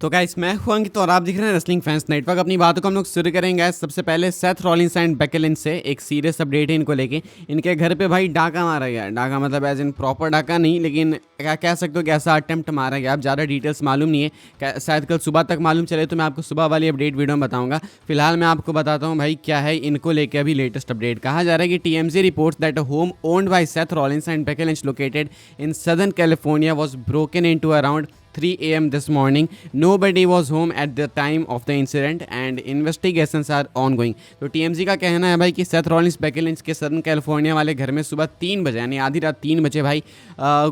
तो गाइस मैं हूं अंकित और आप दिख रहे हैं रेसलिंग फैंस नेटवर्क। अपनी बातों को हम लोग शुरू करेंगे guys। सबसे पहले Seth Rollins and Becky Lynch से एक सीरियस अपडेट है इनको लेके। इनके घर पे भाई डाका मारा गया। डाका मतलब एज इन प्रॉपर डाका नहीं, लेकिन क्या कह सकते हो कि ऐसा अटेम्प्ट मारा गया। अब ज़्यादा डिटेल्स मालूम नहीं है, शायद कल सुबह तक मालूम चले तो मैं आपको सुबह वाली अपडेट वीडियो में बताऊंगा। फिलहाल मैं आपको बताता हूँ भाई क्या है इनको लेके अभी लेटेस्ट अपडेट। कहा जा रहा है कि TMG reports that a home owned by Seth Rollins and Becky Lynch located in southern California was broken into around 3 a.m. this morning. Nobody was home at the time of the incident and investigations are ongoing. तो TMZ का कहना है भाई कि Seth Rollins Becky Lynch के southern California वाले घर में सुबह 3 बजे यानी आधी रात 3 बजे भाई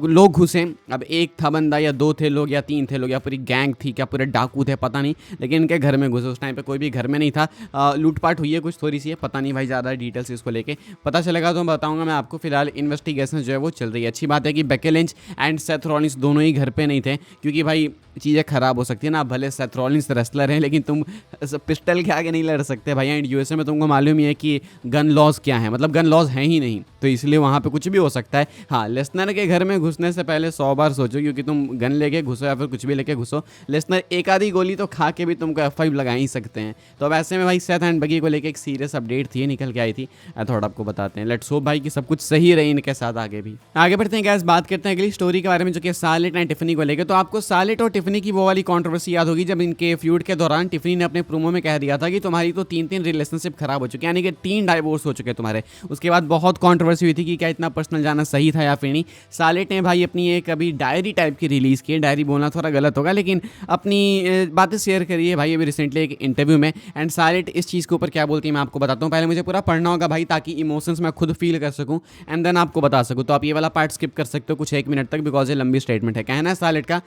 लोग घुसे। अब एक था बंदा या दो थे लोग या तीन थे लोग या पूरी गैंग थी, क्या पूरे डाकू थे पता नहीं, लेकिन इनके घर में घुसे। उस टाइम पे कोई भी घर में नहीं था। लूटपाट हुई है कुछ थोड़ी सी है, पता नहीं भाई ज़्यादा डिटेल्स इसको लेके। पता चलेगा तो बताऊंगा मैं आपको। फिलहाल इन्वेस्टिगेशन जो है वो चल रही है। अच्छी बात है कि Becky Lynch and Seth Rollins दोनों ही घर पे नहीं थे, क्योंकि भाई चीज़ें ख़राब हो सकती है ना। भले सेथ रॉलिंस रेसलर हैं लेकिन तुम पिस्टल के आगे नहीं लड़ सकते भाई। एंड यूएसए में तुमको मालूम ही है कि गन लॉज क्या है, मतलब गन लॉज हैं ही नहीं, तो इसलिए वहाँ पे कुछ भी हो सकता है। हाँ, लेसनर के घर में घुसने से पहले 100 बार सोचो, क्योंकि तुम गन लेके घुसो या फिर कुछ भी लेके घुसो, लेसनर एक आधी गोली तो खा के भी तुमको F5 लगा ही सकते हैं। तो अब ऐसे में भाई सेथ एंड बेकी को लेके एक सीरियस अपडेट थी निकल के आई थी, थोड़ा आपको बताते हैं। लेट्स होप भाई कि सब कुछ सही रही इनके साथ। आगे बढ़ते हैं गैस, बात करते हैं अगली स्टोरी के बारे में जो कि शार्लेट एंड टिफनी को लेकर। तो आपको शार्लेट और टिफनी की वो वाली कंट्रोवर्सी याद होगी जब इनके फ्यूड के दौरान टिफनी ने अपने प्रोमो में कह दिया था कि तुम्हारी तो 3 रिलेशनशिप खराब हो चुके हैं, यानी कि 3 डाइवोर्स हो चुके तुम्हारे। उसके बाद बहुत कंट्रोवर्सी हुई थी कि क्या इतना पर्सनल जाना सही था या फिर नहीं। शार्लेट ने भाई अपनी एक अभी डायरी टाइप की रिलीज की है, डायरी बोलना थोड़ा गलत होगा, लेकिन अपनी बातें शेयर करी है भाई अभी रिसेंटली एक इंटरव्यू में। एंड शार्लेट इस चीज़ के ऊपर क्या बोलती है मैं आपको बताता हूँ। पहले मुझे पूरा पढ़ना होगा भाई ताकि इमोशंस मैं खुद फील कर सकूँ एंड देन आपको बता सकूँ। तो आप ये वाला पार्ट स्किप कर सकते हो कुछ 1 मिनट तक, बिकॉज ये लंबी स्टेटमेंट है। कहना है शार्लेट का,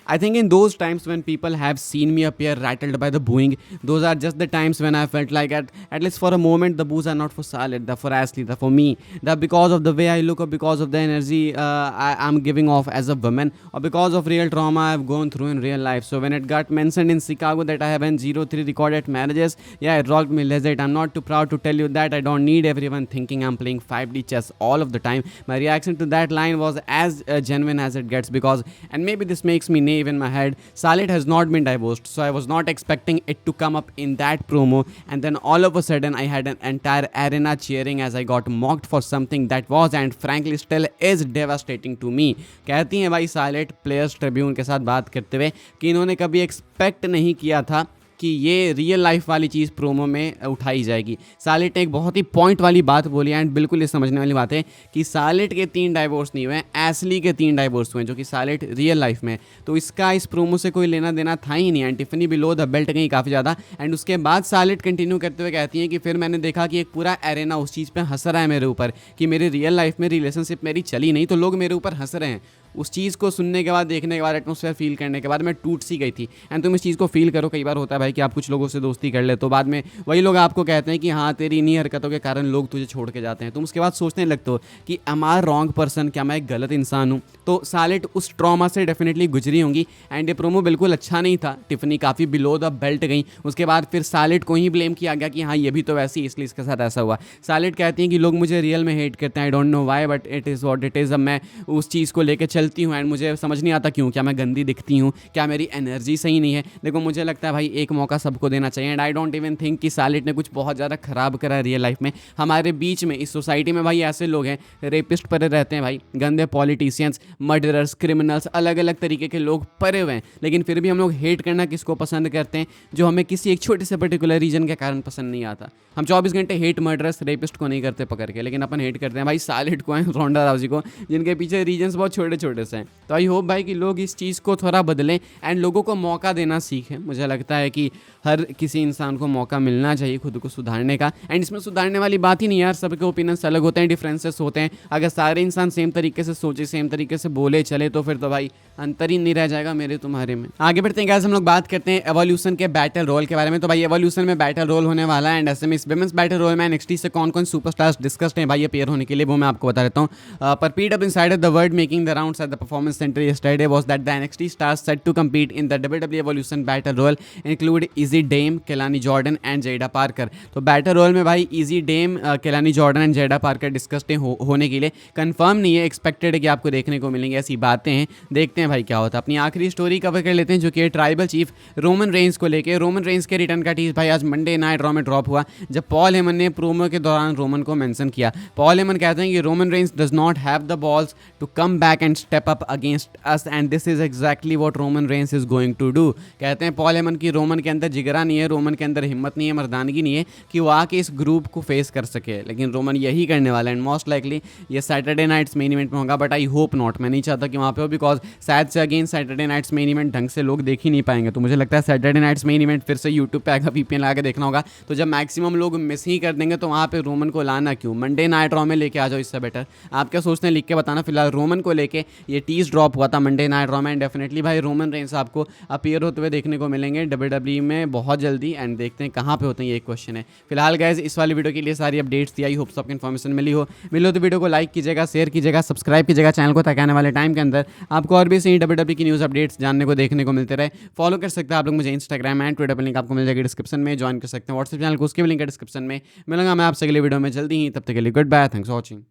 I think in those times when people have seen me appear rattled by the booing, those are just the times when I felt like at least for a moment the boos are not for Charlotte, they're for Ashley, they're for me, that because of the way I look or because of the energy I'm giving off as a woman or because of real trauma I've gone through in real life. So when it got mentioned in Chicago that I have an 03 recorded marriages, yeah, it rocked me legit. I'm not too proud to tell you that. I don't need everyone thinking I'm playing 5D chess all of the time. My reaction to that line was as genuine as it gets, because, and maybe this makes me naive in my head, Charlotte has not been divorced, so I was not expecting it to come up in that promo, and then all of a sudden I had an entire arena cheering as I got mocked for something that was and frankly still is devastating to me. कहती हैं भाई Charlotte players Tribune के साथ बात करते हुए कि इन्होंने कभी एक्सपेक्ट नहीं किया था कि ये रियल लाइफ वाली चीज़ प्रोमो में उठाई जाएगी। शार्लेट ने एक बहुत ही पॉइंट वाली बात बोली एंड बिल्कुल ये समझने वाली बात है कि शार्लेट के 3 डाइवोर्स नहीं हुए हैं, एशली के 3 डाइवोर्स हुए हैं, जो कि शार्लेट रियल लाइफ में। तो इसका इस प्रोमो से कोई लेना देना था ही नहीं। And Tiffany below the belt गई काफ़ी ज़्यादा। एंड उसके बाद शार्लेट कंटिन्यू करते हुए कहती हैं कि फिर मैंने देखा कि एक पूरा एरेना उस चीज़ पर हंस रहा है मेरे ऊपर कि मेरी रियल लाइफ में रिलेशनशिप मेरी चली नहीं, तो लोग मेरे ऊपर हंस रहे हैं। उस चीज़ को सुनने के बाद, देखने के बाद, एटमोसफेयर फील करने के बाद मैं टूट सी गई थी। एंड तुम इस चीज़ को फील करो, कई बार होता है भाई कि आप कुछ लोगों से दोस्ती कर ले तो बाद में वही लोग आपको कहते हैं कि हाँ तेरी इन्हीं हरकतों के कारण लोग तुझे छोड़ के जाते हैं। तुम उसके बाद सोचने लगते हो कि एम आई रॉन्ग पर्सन, क्या मैं एक गलत इंसान हूँ। तो शार्लेट उस ट्रॉमा से डेफिनेटली गुजरी होंगी। एंड ये प्रोमो बिल्कुल अच्छा नहीं था। टिफनी काफ़ी बिलो द बेल्ट गई। उसके बाद फिर शार्लेट को ही ब्लेम किया गया कि हाँ ये भी तो वैसी, इसलिए इसके साथ ऐसा हुआ। शार्लेट कहती हैं कि लोग मुझे रियल में हेट करते हैं, I don't know why but it is what it is. अब मैं उस चीज़ को लेकर चलती हूँ एंड मुझे समझ नहीं आता क्यों, क्या मैं गंदी दिखती हूँ, क्या मेरी एनर्जी सही नहीं है। देखो मुझे लगता है भाई एक मौका सबको देना चाहिए। And I don't even think कि शार्लेट ने कुछ बहुत ज़्यादा खराब करा रियल लाइफ में। हमारे बीच में इस सोसाइटी में भाई ऐसे लोग हैं, रेपिस्ट पड़े रहते हैं भाई, गंदे पॉलिटिशियंस, मर्डरर्स, क्रिमिनल्स, अलग अलग तरीके के लोग पड़े हुए हैं, लेकिन फिर भी हम लोग हेट करना किसको पसंद करते हैं? जो हमें किसी एक छोटे से पर्टिकुलर रीजन के कारण पसंद नहीं आता। हम 24 घंटे हेट मर्डरर्स, रेपिस्ट को नहीं करते पकड़ के, लेकिन अपन हेट करते हैं भाई शार्लेट को, रोंडा राउजी को, जिनके पीछे रीजन्स बहुत छोटे छोटे से हैं। तो आई होप भाई कि लोग इस चीज़ को थोड़ा बदलें एंड लोगों को मौका देना सीखें। मुझे लगता है कि हर किसी इंसान को मौका मिलना चाहिए खुद को सुधारने का। एंड इसमें सुधारने वाली बात ही नहीं यार, सबके ओपिनियंस अलग होते हैं, डिफरेंसेस होते हैं। अगर सारे इंसान सेम तरीके से सोचे, सेम तरीके से बोले चले, तो फिर तो भाई अंतर ही नहीं रह जाएगा मेरे तुम्हारे में। आगे बढ़ते हैं गाइस, हम लोग बात करते हैं एवोल्यूशन के बैटल रोल के बारे में। तो भाई एवोल्यूशन में बैटल रोल होने वाला है एंड ऐसे में इस विमेंस बैटल रोल में एनएक्सटी से कौन कौन सुपरस्टार्स डिस्कस्ड हैं भाई अपेयर होने के लिए, वो मैं आपको बता देता हूँ। पर पीड up insider the world making the around announced at the Performance Center yesterday was that the NXT stars set to compete in the WWE Evolution Battle Royal include Izzy Dame, Kelani Jordan and Jada Parker. तो battle royal में भाई इजी डेम, Kelani Jordan and Jada Parker discussed होने के लिए confirm नहीं है, एक्सपेक्टेड है कि आपको देखने को मिलेंगे, ऐसी बातें हैं। देखते हैं भाई क्या होता है। अपनी आखिरी स्टोरी कवर कर लेते हैं जो कि ट्राइबल चीफ रोमन रेंस को लेके। रोमन रेंस के रिटर्न का टीज भाई आज मंडे नाइट रॉ में ड्रॉप हुआ, जब पॉल हेमन ने प्रोमो के दौरान रोमन को मेंशन किया। पॉल हेमन कहते हैं कि Roman Reigns does not have the balls to come back and step up against us and this is exactly what Roman Reigns is going to do. कहते हैं Paul Heyman की Roman के अंदर जिगरा नहीं है, रोमन के अंदर हिम्मत नहीं है, मर्दानगी नहीं है कि वो आके इस ग्रुप को फेस कर सके, लेकिन रोमन यही करने वाला है। एंड मोस्ट लाइकली ये सैटरडे नाइट्स मेन इवेंट में होगा, बट आई होप नॉट। मैं नहीं चाहता कि वहाँ पे हो, बिकॉज शायद से again Saturday Night's Main Event ढंग से लोग देख ही नहीं पाएंगे। तो मुझे लगता है सैटरडे नाइट्स मेन इवेंट फिर से यूट्यूब पे आकर VPN लगा के देखना होगा। तो जब मैक्सिमम लोग मिस ही कर देंगे तो वहाँ पे रोमन को लाना क्यों? मंडे नाइट रॉ में लेके आ जाओ, इससे बेटर। आप क्या सोचते हैं, लिख के बताना। फिलहाल रोमन को लेके ये टीज ड्रॉप हुआ था मंडे नाइट रॉ में, एंड डेफिनेटली भाई रोमन रेंस आपको अपीयर होते हुए देखने को मिलेंगे WWE में बहुत जल्दी। एंड देखते हैं कहाँ पे होते हैं, ये एक क्वेश्चन है। फिलहाल गाइस इस वाली वीडियो के लिए सारी अपडेट्स थी। आई होप सबको इन्फॉर्मेशन मिली हो तो वीडियो को लाइक कीजिएगा, शेयर कीजिएगा, सब्सक्राइब कीजिएगा चैनल को, ताकि आने वाले टाइम के अंदर आपको और भी सही WWE की न्यूज़ अपडेट्स जानने को देखने को मिलते रहे। फॉलो कर सकते हैं आप लोग मुझे इंस्टाग्राम एंड ट्विटर पर, लिंक आपको मिल जाएगी डिस्क्रिप्शन में। ज्वाइन कर सकते हैं व्हाट्सएप चैनल को, उसके भी लिंक है डिस्क्रिप्शन में। मिलूंगा मैं आपसे अगले वीडियो में जल्दी ही, तब तक के लिए good bye, thanks for watching.